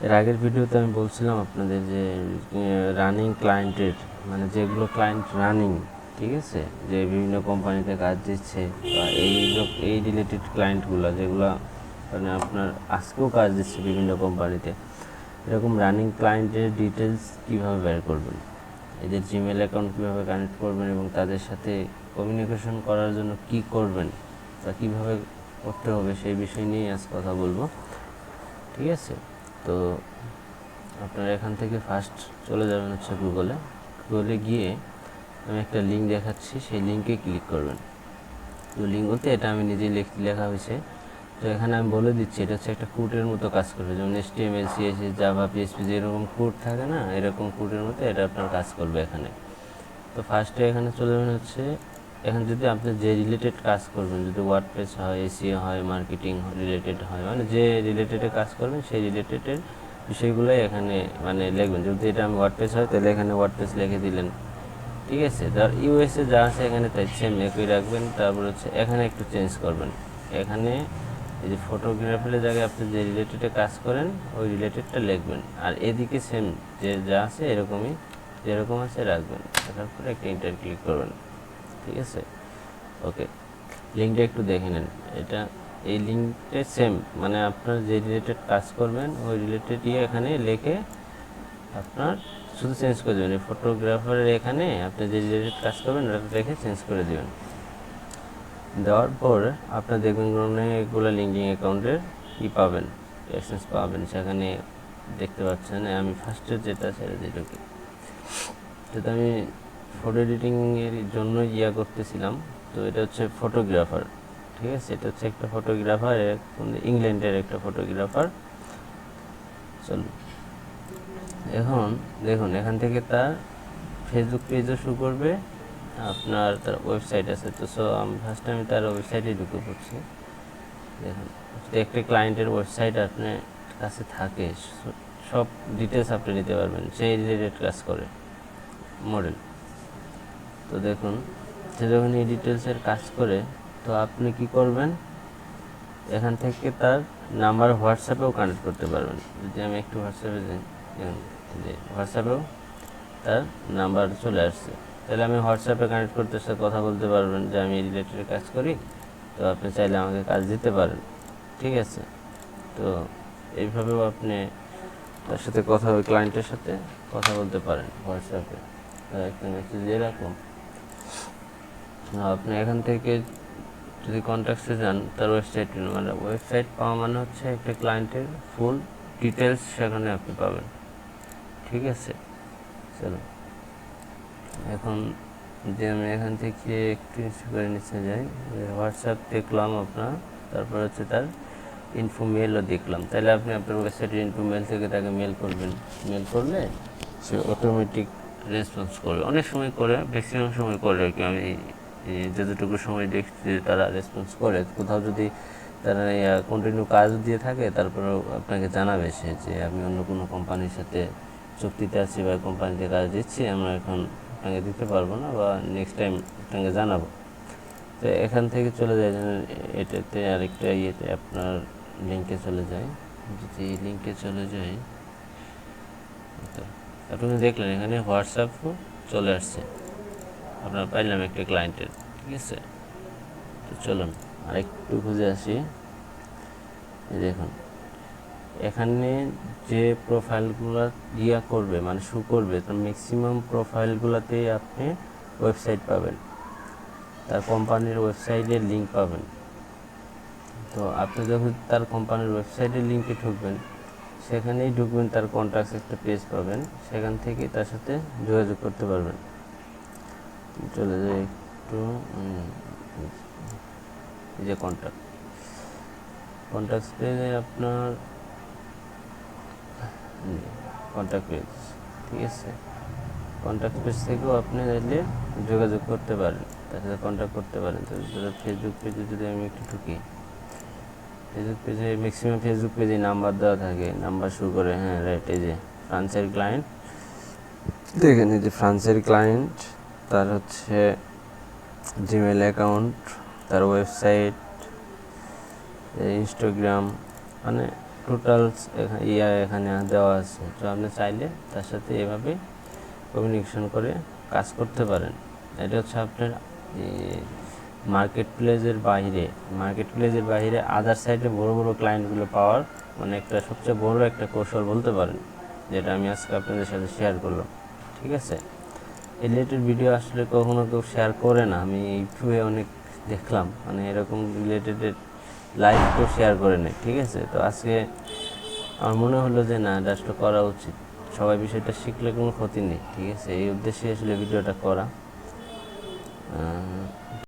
এর আগের ভিডিওতে আমি বলছিলাম আপনাদের যে রানিং ক্লায়েন্টের মানে যেগুলো ক্লায়েন্ট রানিং, ঠিক আছে, যে বিভিন্ন কোম্পানিতে কাজ দিচ্ছে বা এই রিলেটেড ক্লায়েন্টগুলো যেগুলো মানে আপনার আজকেও কাজ দিচ্ছে বিভিন্ন কোম্পানিতে, এরকম রানিং ক্লায়েন্টের ডিটেলস কীভাবে বের করবেন, এদের জিমেল অ্যাকাউন্ট কীভাবে কানেক্ট করবেন এবং তাদের সাথে কমিউনিকেশন করার জন্য কি করবেন বা কীভাবে করতে হবে সেই বিষয় নিয়েই আজ কথা বলবো। ঠিক আছে, তো আপনারা এখান থেকে ফার্স্ট চলে যাবেন হচ্ছে গুগলে গিয়ে আমি একটা লিঙ্ক দেখাচ্ছি, সেই লিঙ্কে ক্লিক করবেন। তো লিঙ্ক বলতে এটা আমি নিজেই লেখা হয়েছে। তো এখানে আমি বলে দিচ্ছি এটা হচ্ছে একটা কোডের মতো কাজ করবে, যেমন HTML CSS জাভা PHP যেরকম কোড থাকে না, এরকম কোডের মতো এটা আপনার কাজ করবে এখানে। তো ফার্স্টে এখানে চলে যাবেন হচ্ছে, এখন যদি আপনি যে রিলেটেড কাজ করবেন, যদি ওয়ার্ডপ্রেস হয়, SEO হয়, মার্কেটিং রিলেটেড হয়, মানে যে রিলেটেডে কাজ করবেন সেই রিলেটেডের বিষয়গুলোই এখানে মানে লিখবেন। যদি এটা আমি ওয়ার্ডপ্রেস হয় তাহলে এখানে ওয়ার্ডপ্রেস লিখে দিলেন। ঠিক আছে, তার ইউএসএ যা আছে এখানে তাই সেম একই রাখবেন। তারপর হচ্ছে এখানে একটু চেঞ্জ করবেন, এখানে এই যে ফটোগ্রাফির জায়গায় আপনি যে রিলেটেডে কাজ করেন ওই রিলেটেডটা লিখবেন, আর এদিকে সেম যে যা আছে এরকমই যেরকম আছে রাখবেন। রাখার পরে একটা ইন্টার ক্লিক করবেন। ঠিক আছে, ওকে, লিঙ্কটা একটু দেখে নেন। এটা এই লিঙ্কটা সেম মানে আপনার যে রিলেটেড কাজ করবেন ওই রিলেটেডই এখানে লিখে আপনার শুধু চেঞ্জ করে দেবেন। এই ফটোগ্রাফারের এখানে আপনি যে রিলেটেড কাজ করবেন ওটা রেখে চেঞ্জ করে দেবেন। দেওয়ার পর আপনার দেখবেন অনেকগুলো লিঙ্কিং অ্যাকাউন্টের কি পাবেন, অ্যাক্সেস পাবেন, সেখানে দেখতে পাচ্ছেন। আমি ফার্স্টের যেটা ছেড়ে দিয়ে ঢুকি, যেটা আমি ফটো এডিটিংয়ের জন্য করতেছিলাম। তো এটা হচ্ছে ফটোগ্রাফার। ঠিক আছে, এটা হচ্ছে একটা ফটোগ্রাফার, ইংল্যান্ডের একটা ফটোগ্রাফার। চলুন এখন দেখুন এখান থেকে তার ফেসবুক পেজও শুরু করবে, আপনার তার ওয়েবসাইট আছে। তো আমি ফার্স্ট আমি তার ওয়েবসাইটে ঢুকে পড়ছি। দেখুন একটা ক্লায়েন্টের ওয়েবসাইট আপনার কাছে থাকে, সব ডিটেলস আপনি নিতে পারবেন, সেই রিলেটেড কাজ করে মডেল। তো দেখুন সে যখন এই ডিটেলসের কাজ করে, তো আপনি কি করবেন, এখান থেকে তার নাম্বার হোয়াটসঅ্যাপেও কানেক্ট করতে পারবেন। যদি আমি একটু হোয়াটসঅ্যাপে যাই, দেখুন যে হোয়াটসঅ্যাপেও তার নাম্বার চলে আসছে, তাহলে আমি হোয়াটসঅ্যাপে কানেক্ট করতে সাথে কথা বলতে পারবেন যে আমি রিলেটেড কাজ করি, তো আপনি চাইলে আমাকে কাজ দিতে পারেন। ঠিক আছে, তো এইভাবেও আপনি তার সাথে কথা ওই ক্লায়েন্টের সাথে কথা বলতে পারেন হোয়াটসঅ্যাপে। একটা মেসেজ এরকম আপনি এখান থেকে যদি কন্ট্যাক্টসে যান তার ওয়েবসাইট, মানে ওয়েবসাইট পাওয়া মানে হচ্ছে একটা ক্লায়েন্টের ফুল ডিটেলস সেখানে আপনি পাবেন। ঠিক আছে, চলো এখন যে আমি এখান থেকে একটু ইনস্টল করে নিচে যাই, হোয়াটসঅ্যাপ দেখলাম আপনার, তারপর হচ্ছে তার ইনফো মেলও দেখলাম। তাহলে আপনি আপনার ওয়েবসাইটের ইনফো মেল থেকে তাকে মেল করবেন, মেল করলে সে অটোমেটিক রেসপন্স করবে। অনেক সময় করে, ম্যাক্সিমাম সময় করে আর কি। আমি যতটুকু সময় দেখছি তারা রেসপন্স করে। কোথাও যদি তারা কন্টিনিউ কাজ দিয়ে থাকে তারপরেও আপনাকে জানাবে সে যে আমি অন্য কোনো কোম্পানির সাথে চুক্তিতে আছি বা কোম্পানিতে কাজ দিচ্ছি, আমরা এখন আপনাকে দিতে পারবো না বা নেক্সট টাইম আপনাকে জানাবো। তো এখান থেকে চলে যায় এটাতে আরেকটা আপনার লিঙ্কে চলে যায়। যদি এই লিঙ্কে চলে যাই, আপনি দেখলেন এখানে হোয়াটসঅ্যাপও চলে আসছে, আপনার পাইলাম একটা ক্লায়েন্টের। ঠিক আছে, তো চলুন আরেকটু খুঁজে আসি। দেখুন এখানে যে প্রোফাইলগুলো করবে মানে শো করবে, তার ম্যাক্সিমাম প্রোফাইলগুলোতেই আপনি ওয়েবসাইট পাবেন, তার কোম্পানির ওয়েবসাইটের লিঙ্ক পাবেন। তো আপনি যখন তার কোম্পানির ওয়েবসাইটের লিঙ্কে ঢুকবেন, সেখানেই ঢুকবেন, তার কন্ট্যাক্টস একটা পেজ পাবেন, সেখান থেকে তার সাথে যোগাযোগ করতে পারবেন। চলে যায় একটু এই যে কন্ট্যাক্টস পেজে আপনার কন্ট্যাক্ট পেজ। ঠিক আছে, কন্ট্যাক্ট পেজ থেকেও আপনি চাইলে যোগাযোগ করতে পারেন, তার সাথে কন্ট্যাক্ট করতে পারেন। তো ফেসবুক পেজে যদি আমি একটু ঢুকি, ফেসবুক পেজে ম্যাক্সিমাম ফেসবুক পেজে নাম্বার দেওয়া থাকে, নাম্বার শুরু করে, হ্যাঁ রাইট, এই যে ফ্রান্সের ক্লায়েন্ট, দেখেন এই যে ফ্রান্সের ক্লায়েন্ট, তার হচ্ছে জিমেল অ্যাকাউন্ট, তার ওয়েবসাইট, ইনস্টাগ্রাম, মানে টোটালস এখানে দেওয়া আছে। তো আপনি চাইলে তার সাথে এভাবে কমিউনিকেশন করে কাজ করতে পারেন। এটা হচ্ছে আপনার মার্কেট প্লেসের বাইরে আদার সাইডে বড় বড় ক্লায়েন্টগুলো পাওয়ার মানে একটা সবচেয়ে বড় একটা কৌশল বলতে পারেন, যেটা আমি আজকে আপনাদের সাথে শেয়ার করলাম। ঠিক আছে, এই রিলেটেড ভিডিও আসলে কখনো কেউ শেয়ার করে না, আমি ইউটিউবে অনেক দেখলাম, মানে এরকম রিলেটেড লাইভ কেউ শেয়ার করে নেই। ঠিক আছে, তো আজকে আমার মনে হলো যে না, এটা আসলে করা উচিত, সবাই বিষয়টা শিখলে কোনো ক্ষতি নেই। ঠিক আছে, এই উদ্দেশ্যে আসলে ভিডিওটা করা।